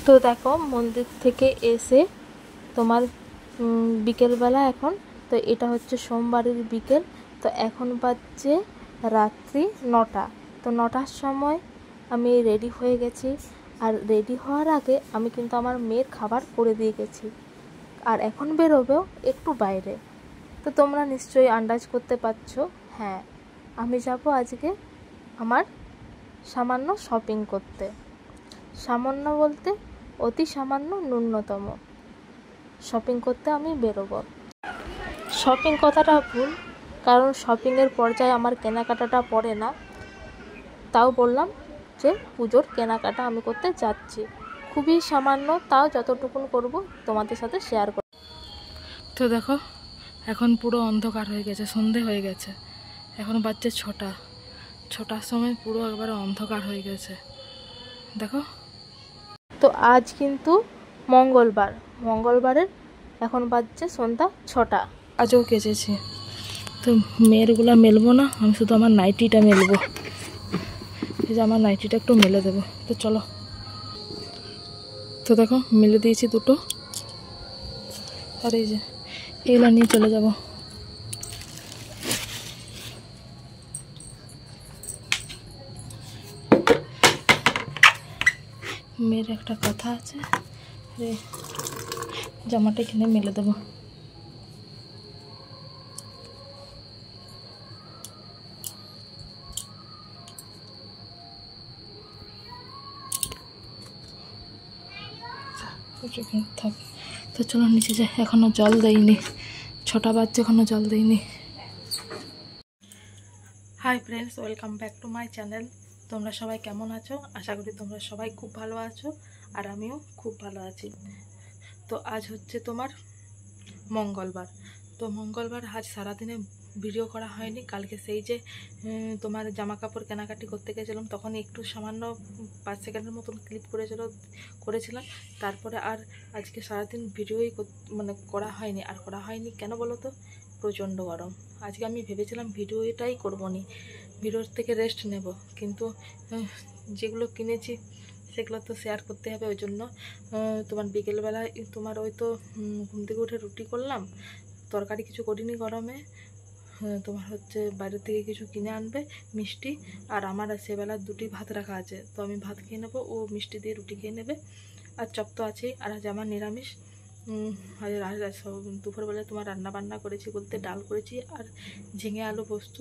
তো দেখো মন্দির থেকে এসে তোমার বিকেলবেলা এখন, তো এটা হচ্ছে সোমবারের বিকেল। তো এখন বাজছে রাত্রি 9টা। তো 9টার সময় আমি রেডি হয়ে গেছি। আর রেডি হওয়ার আগে আমি কিন্তু আমার মেয়ের খাবার করে দিয়ে গেছি। আর এখন বেরোবেও একটু বাইরে। তো তোমরা নিশ্চয়ই আন্দাজ করতে পারছো, হ্যাঁ আমি যাব আজকে আমার সামান্য শপিং করতে। সামান্য বলতে অতি সামান্য, ন্যূনতম শপিং করতে আমি বেরোবো। শপিং কথাটা ভুল, কারণ শপিংয়ের পর্যায়ে আমার কেনাকাটাটা পড়ে না। তাও বললাম যে পুজোর কেনাকাটা আমি করতে যাচ্ছি, খুবই সামান্য, তাও যতটুকুন করব তোমাদের সাথে শেয়ার করব। তো দেখো এখন পুরো অন্ধকার হয়ে গেছে, সন্ধে হয়ে গেছে। এখন বাজছে 6টার সময় পুরো একবারে অন্ধকার হয়ে গেছে দেখো। তো আজ কিন্তু মঙ্গলবারের এখন বাজছে সন্ধ্যা 6টা। আজও কেচেছি, তো মেয়েরগুলা মেলবো না, আমি শুধু আমার নাইটিটা মেলবো। এই যে আমার নাইটিটা একটু মেলে দেবো। তো চলো, তো দেখো মেলে দিয়েছি দুটো। আর এই যে এগুলো নিয়ে চলে যাব। মেয়ের একটা কথা আছে, জামাটা এখানে মেলে দেবো। থাক, তো চলো নিচে যাই। এখনো জল দেয়নি, 6টা বাজছে, এখনো জল দেয়নি। Hi friends, welcome back to my channel. তোমরা সবাই কেমন আছো? আশা করি তোমরা সবাই খুব ভালো আছো, আর আমিও খুব ভালো আছি। তো আজ হচ্ছে তোমার মঙ্গলবার। তো মঙ্গলবার আজ সারাদিনে ভিডিও করা হয়নি। কালকে সেই যে তোমার জামা কাপড় কেনাকাটি করতে গেছিলাম, তখন একটু সামান্য 5 সেকেন্ডের মতন ক্লিপ করেছিলাম। তারপরে আর আজকে সারাদিন ভিডিওই করা হয়নি। আর করা হয়নি কেন বলো তো? প্রচণ্ড গরম। আজকে আমি ভেবেছিলাম ভিডিওটাই করবো নি, ভিডিওর থেকে রেস্ট নেব, কিন্তু যেগুলো কিনেছি সেগুলো তো শেয়ার করতে হবে। ওই জন্য তোমার বিকেলবেলায় তোমার ওই তো ঘুম থেকে উঠে রুটি করলাম, তরকারি কিছু করিনি গরমে। তোমার হচ্ছে বাইরে থেকে কিছু কিনে আনবে মিষ্টি, আর আমার সেবেলা 2টি ভাত রাখা আছে, তো আমি ভাত খেয়ে নেবো, ও মিষ্টি দিয়ে রুটি খেয়ে নেবে। আর চপ তো আছেই। আর আজ আমার নিরামিষ। দুপুরবেলায় তোমার রান্না বান্না করেছি বলতে ডাল করেছি, আর ঝিঙে আলু পোস্ত,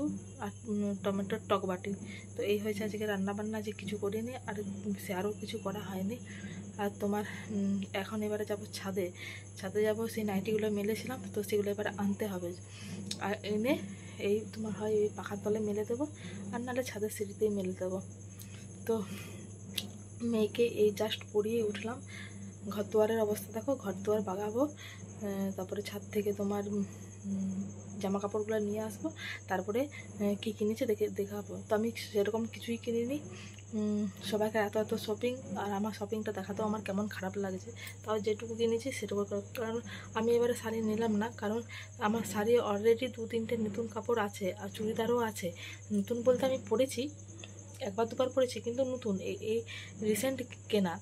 আর টমেটোর টক বাটি। তো এই হয়েছে আজকে রান্না বান্না। আজকে কিছু করিনি, আর আরও কিছু করা হয়নি। আর তোমার এখন এবারে যাব ছাদে যাব। সেই নাইটিগুলো মেলেছিলাম, তো সেগুলো এবারে আনতে হবে। আর এনে এই তোমার হয় এই পাখার তলে মেলে দেবো, আর নাহলে ছাদের সিঁড়িতেই মেলে দেবো। তো মেয়েকে এই জাস্ট পরিয়ে উঠলাম। ঘর দুয়ারের অবস্থা দেখো, ঘর দুয়ার বাগাবো, তারপরে ছাদ থেকে তোমার জামা কাপড়গুলো নিয়ে আসবো, তারপরে কি কিনেছে দেখাবো। তো আমি সেরকম কিছুই কিনিনি। সবাইকে এত শপিং, আর আমার শপিংটা দেখাতেও আমার কেমন খারাপ লাগছে। তাও যেটুকু কিনেছি সেটুকু, কারণ আমি এবারে শাড়ি নিলাম না, কারণ আমার শাড়ি অলরেডি 2-3টে নতুন কাপড় আছে, আর চুড়িদারও আছে। নতুন বলতে আমি পরেছি, 1-2বার পরেছি, কিন্তু নতুন এই রিসেন্ট কেনা।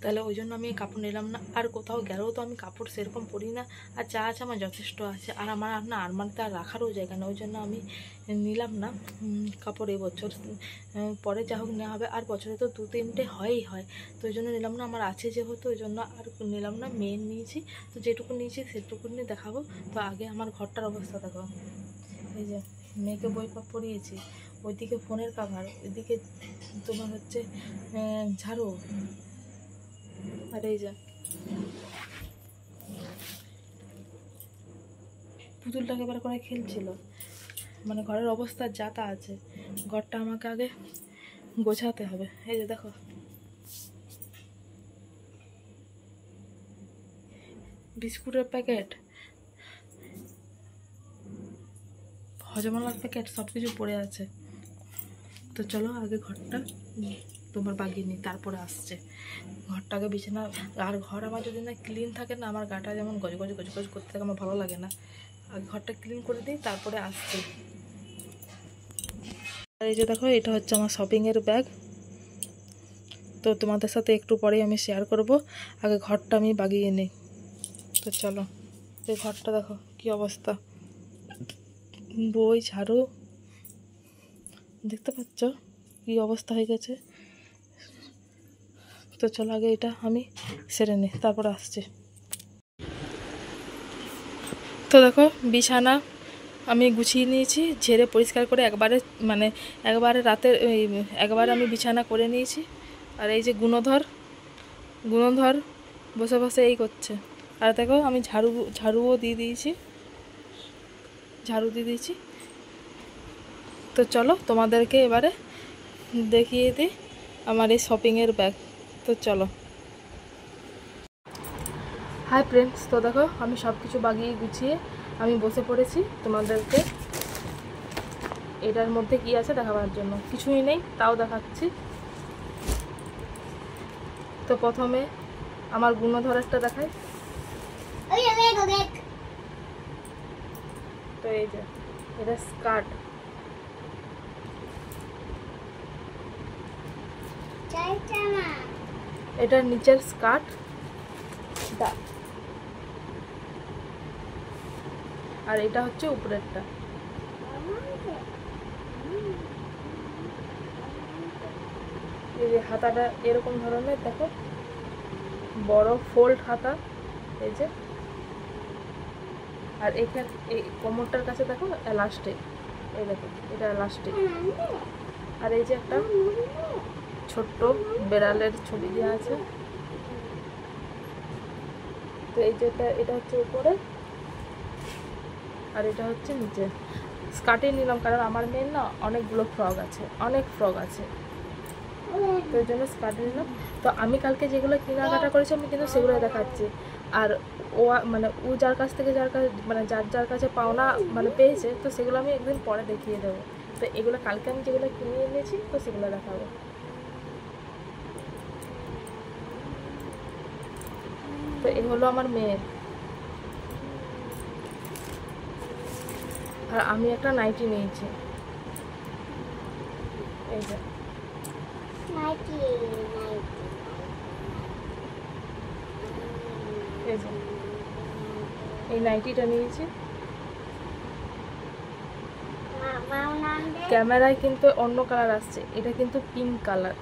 তাহলে ওই জন্য আমি কাপড় নিলাম না। আর কোথাও গেলেও তো আমি কাপড় সেরকম পরি না, আর যা আছে আমার যথেষ্ট আছে। আর আমার না আলমারিতে আর রাখারও জায়গা না, ওই জন্য আমি নিলাম না কাপড় এবছর। পরে যা হোক নেওয়া হবে, আর বছরে তো 2-3টে হয়ই হয়, তো ওই জন্য নিলাম না। আমার আছে যেহেতু ওই জন্য আর নিলাম না। মেয়ের নিয়েছি, তো যেটুকু নিয়েছি সেটুকু নিয়ে দেখাবো। তো আগে আমার ঘরটার অবস্থা দেখো। এই যে মেয়েকে বই পড়িয়েছি, ওইদিকে ফোনের কাভার, ওইদিকে তোমার হচ্ছে ঝাড়ু, আর এই যে পুতুলটাকে এবার করে খেলছিল। মানে ঘরের অবস্থা যা তা আছে, ঘরটা আমাকে আগে গোছাতে হবে। এই যে দেখো বিস্কুটের প্যাকেট, হজমালার প্যাকেট, সব কিছু পড়ে আছে। তো চলো আগে ঘরটা তোমার বাগিয়ে নিই, তারপরে আসছে। ঘরটাকে বিছানা, আর ঘর আমার যদি না ক্লিন থাকে না, আমার গাটা যেমন গজ করতে থাকে, আমার ভালো লাগে না। আর ঘরটা ক্লিন করে দিই, তারপরে আসছে। আর এই যে দেখো, এটা হচ্ছে আমার শপিংয়ের ব্যাগ। তো তোমাদের সাথে একটু পরেই আমি শেয়ার করব। আগে ঘরটা আমি বাগিয়ে নিই। তো চলো, এই ঘরটা দেখো কি অবস্থা, বই ঝাড়ু, দেখতে পাচ্ছ কি অবস্থা হয়ে গেছে। তো চলো আগে এটা আমি সেরে নিই, তারপর আসছি। তো দেখো বিছানা আমি গুছিয়ে নিয়েছি, ঝেড়ে পরিষ্কার করে একবারে রাতের একবারে আমি বিছানা করে নিয়েছি। আর এই যে গুণধর বসে বসে এই করছে। আর দেখো আমি ঝাড়ুও দিয়ে দিয়েছি। তো চলো তোমাদেরকে এবারে দেখিয়ে দিই আমার এই শপিংয়ের ব্যাগ। তো চলো। হাই ফ্রেন্ডস, তো দেখো আমি সব কিছু বাগিয়ে গুছিয়ে আমি বসে পড়েছি তোমাদেরকে এটার মধ্যে কি আছে দেখাবার জন্য। কিছুই নেই, তাও দেখাচ্ছি। তো প্রথমে আমার গুণধরেরটা দেখাই। তো এই যে এটা স্কার্ট, এটার নিচের স্কার্ট, আর এটা হচ্ছে উপরেরটা। এই যে হাতাটা এরকম ধরনের দেখো, বড় ফোল্ড হাতা, এই যে। আর এখানে এই কোমরটার কাছে দেখো এলাস্টিক, এই দেখো এটা এলাস্টিক। আর এই যে একটা ছোট্ট বেড়ালের ছবি দেওয়া আছে। তো এই যে এটা হচ্ছে উপরে, আর এটা হচ্ছে নিচে। স্কার্টই নিলাম কারণ আমার মেয়ের না অনেক ফ্রক আছে, তো এই জন্য স্কার্টই নিলাম। তো আমি কালকে যেগুলো কেনাকাটা করেছি আমি কিন্তু সেগুলো দেখাচ্ছি। আর ও যার কাছ যার কাছে পাওনা পেয়েছে, তো সেগুলো আমি একদিন পরে দেখিয়ে দেবো। তো এগুলো কালকে আমি যেগুলো কিনে এনেছি তো সেগুলো দেখাবো। তো এই হলো আমার মেয়ের। আর আমি একটা নাইটি নিয়েছি, এই যে এই নাইটিটা নিয়েছি। ক্যামেরায় কিন্তু অন্য কালার আসছে, এটা কিন্তু পিঙ্ক কালার।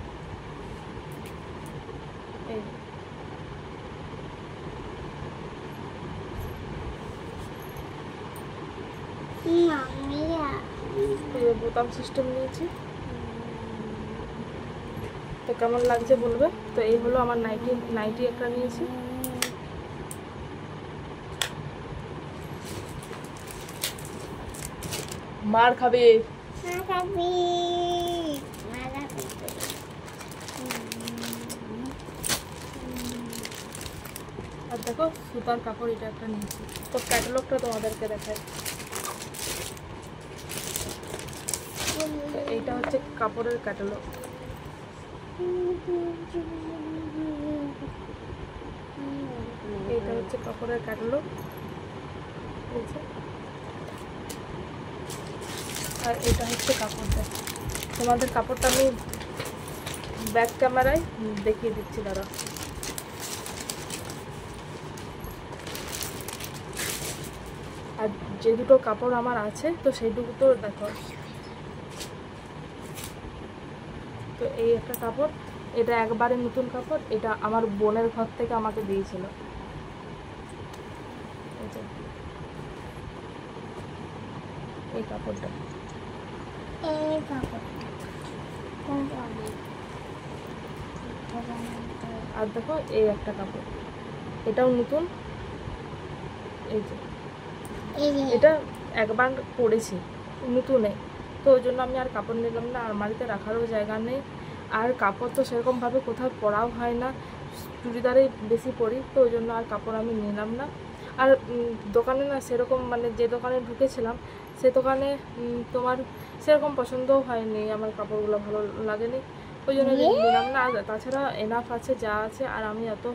বোতাম সিস্টেম নিয়েছি। তো কেমন লাগছে বলবে। তো এই হলো আমার নাইটি একটা নিয়েছি। মার খাবে। আর দেখো সুতার কাপড় এটা একটা নিয়েছি। তো ক্যাটালগটা তোমাদেরকে দেখায়। এইটা হচ্ছে কাপড়ের ক্যাটালগ। এইটা হচ্ছে কাপড়ের ক্যাটালগ, আর এটা হচ্ছে কাপড়টা। তোমাদের কাপড়টা আমি ব্যাক ক্যামেরায় দেখিয়ে দিচ্ছি, দাঁড়া। আর যে দুটো কাপড় আমার আছে তো সেই দুটো দেখো। তো এই একটা কাপড়, এটা একবারে নতুন কাপড়, এটা আমার বোনের ঘর থেকে আমাকে দিয়েছিল। এই কাপড়টা, আর দেখো এই একটা কাপড়, এটাও নতুন। এই যে এটা একবার পরেছি নতুনে, তো ওই জন্য আমি আর কাপড় নিলাম না, আলমারিতে রাখারও জায়গা নেই। আর কাপড় তো সেরকমভাবে কোথাও পরাও হয় না, চুড়িদারেই বেশি পরি, তো ওই জন্য আর কাপড় আমি নিলাম না। আর দোকানে না সেরকম যে দোকানে ঢুকেছিলাম সে দোকানে তোমার সেরকম পছন্দও হয়নি, আমার কাপড়গুলো ভালো লাগেনি, ওই জন্য নিলাম না। আর তাছাড়া এনাফ আছে যা আছে, আর আমি এত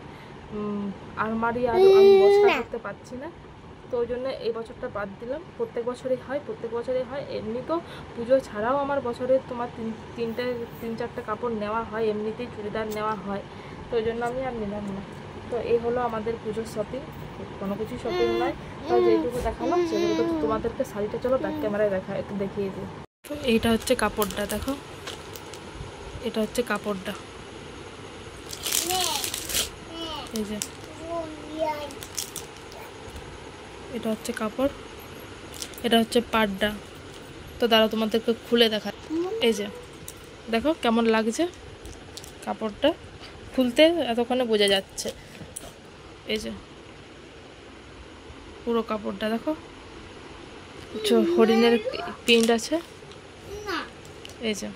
আলমারি আর আমি বস্তা করতে পারছি না, তো ওই জন্য এই বছরটা বাদ দিলাম। প্রত্যেক বছরই হয়। এমনি তো পুজো ছাড়াও আমার বছরে তোমার তিন চারটে কাপড় নেওয়া হয়, এমনিতেই চুড়িদার নেওয়া হয়, তো ওই জন্য আমি আর নিলাম না। তো এই হলো আমাদের পুজোর শপিং, কোনো কিছু শপিং নয়, তাই যেটুকু দেখালাম সেগুলো তো তোমাদেরকে। শাড়িটা চলো ব্যাক ক্যামেরায় একটু দেখিয়ে দিই। তো এইটা হচ্ছে কাপড়টা, দেখো এটা হচ্ছে কাপড়টা, এই যে এটা হচ্ছে কাপড়, এটা হচ্ছে পাড়টা। তো দাঁড়াও তোমাদেরকে খুলে দেখা, এই যে দেখো কেমন লাগছে কাপড়টা, খুলতে এতক্ষণে বোঝা যাচ্ছে। এই যে পুরো কাপড়টা দেখো, হরিণের প্রিন্ট আছে, এই যে।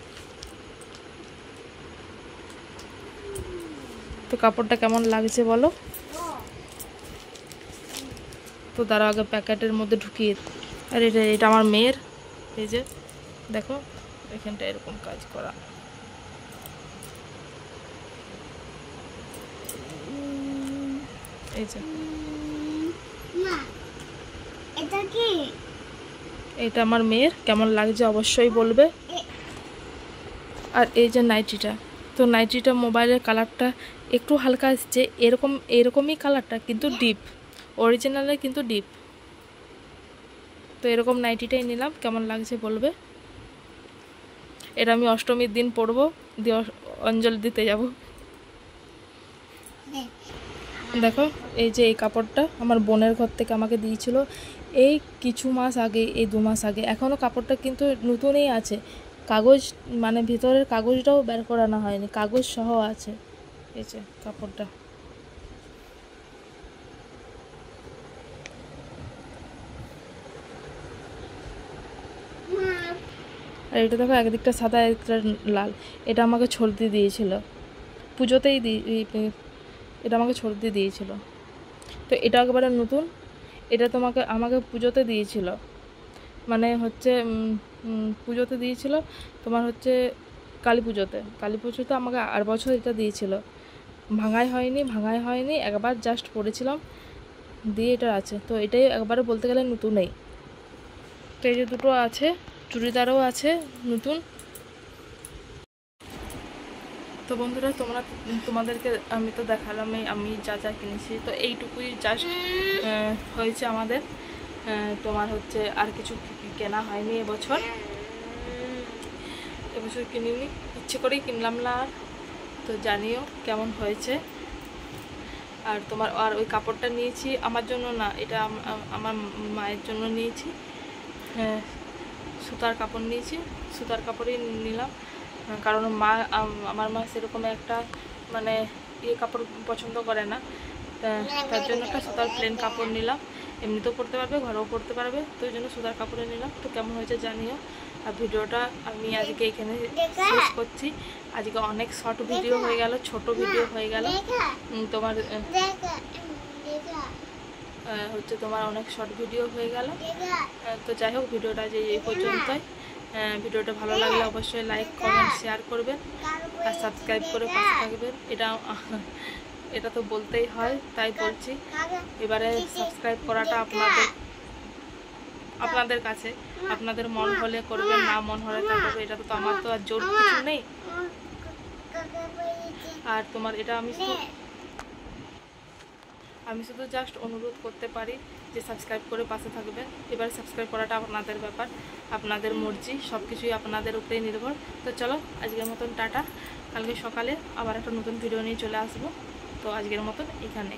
তো কাপড়টা কেমন লাগছে বলো? তো তারা আগে প্যাকেটের মধ্যে ঢুকিয়ে, আর এটা আমার মেয়ের, এই যে দেখো এখানটা এরকম কাজ করা, এই যে এটা আমার মেয়ের, কেমন লাগছে অবশ্যই বলবে। আর এই যে নাইটিটা, তো নাইটিটা মোবাইলের কালারটা একটু হালকা আসছে, এরকমই কালারটা, কিন্তু ডিপ, অরিজিনালে কিন্তু ডিপ। তো এরকম নাইটিটাই নিলাম, কেমন লাগছে বলবে। এটা আমি অষ্টমীর দিন পরবো, দিয়ে অঞ্জলি দিতে যাব। দেখো এই যে এই কাপড়টা আমার বোনের ঘর থেকে আমাকে দিয়েছিল এই কিছু মাস আগে, এই 2 মাস আগে। এখনও কাপড়টা কিন্তু নতুনই আছে, কাগজ মানে ভিতরের কাগজটাও বের করানো হয়নি, কাগজ সহ আছে। এই যে কাপড়টা, আর এটা দেখো একদিকটা সাদা একদিকটা লাল। এটা আমাকে ছর্দি দিয়েছিল পুজোতেই, এটা আমাকে ছর্দি দিয়েছিল। তো এটা একেবারে নতুন, এটা আমাকে পুজোতে দিয়েছিল, মানে হচ্ছে পুজোতে দিয়েছিল তোমার হচ্ছে কালী পুজোতে আমাকে আর বছর এটা দিয়েছিল। ভাঙাই হয়নি, একবার জাস্ট পরেছিলাম, দিয়ে এটা আছে। তো এটাই একবারে বলতে গেলে নতুনই। তো এই যে দুটো আছে, চুড়িদারও আছে নতুন। তো বন্ধুরা তোমাদেরকে আমি তো দেখালাম আমি যা যা কিনেছি, তো এইটুকুই জাস্ট হয়েছে আমাদের। তোমার হচ্ছে আর কিছু কেনা হয়নি এবছর কিনিনি, ইচ্ছে করেই কিনলাম না আর। তো জানিও কেমন হয়েছে। আর ওই কাপড়টা নিয়েছি আমার জন্য না, এটা আমার মায়ের জন্য নিয়েছি। সুতার কাপড় নিয়েছি, সুতার কাপড়ই নিলাম, কারণ আমার মা সেরকম একটা মানে কাপড় পছন্দ করে না, তার জন্য একটা সুতার প্লেন কাপড় নিলাম। এমনিতেও পরতে পারবে, ঘরেও পরতে পারবে, তো ওই জন্য সুতার কাপড়ে নিলাম। তো কেমন হয়েছে জানিও। আর ভিডিওটা আমি আজকে এখানে শেষ করছি। আজকে অনেক শর্ট ভিডিও হয়ে গেল, ছোট ভিডিও হয়ে গেল, তোমার হচ্ছে তোমার অনেক শর্ট ভিডিও হয়ে গেল। তো যাই হোক, ভিডিওটা যে এই পর্যন্তই। ভিডিওটা ভালো লাগলে অবশ্যই লাইক কমেন্ট শেয়ার করবেন আর সাবস্ক্রাইব করে পাশে থাকবেন। এটা তো বলতেই হয়, তাই বলছি। এবারে সাবস্ক্রাইব করাটা আপনাদের কাছে, আপনাদের মন হলে করবেন, না মন হলে তা করবে, এটা তো আমার তো আর জোর কিছু নেই। আর তোমার এটা আমি শুধু জাস্ট অনুরোধ করতে পারি যে সাবস্ক্রাইব করে পাশে থাকবেন। এবার সাবস্ক্রাইব করাটা আপনাদের ব্যাপার, আপনাদের মর্জি, সব কিছুই আপনাদের উপরেই নির্ভর। তো চলো আজকের মতন টাটা, কালকে সকালে আবার একটা নতুন ভিডিও নিয়ে চলে আসবো। তো আজকের মতন এখানে।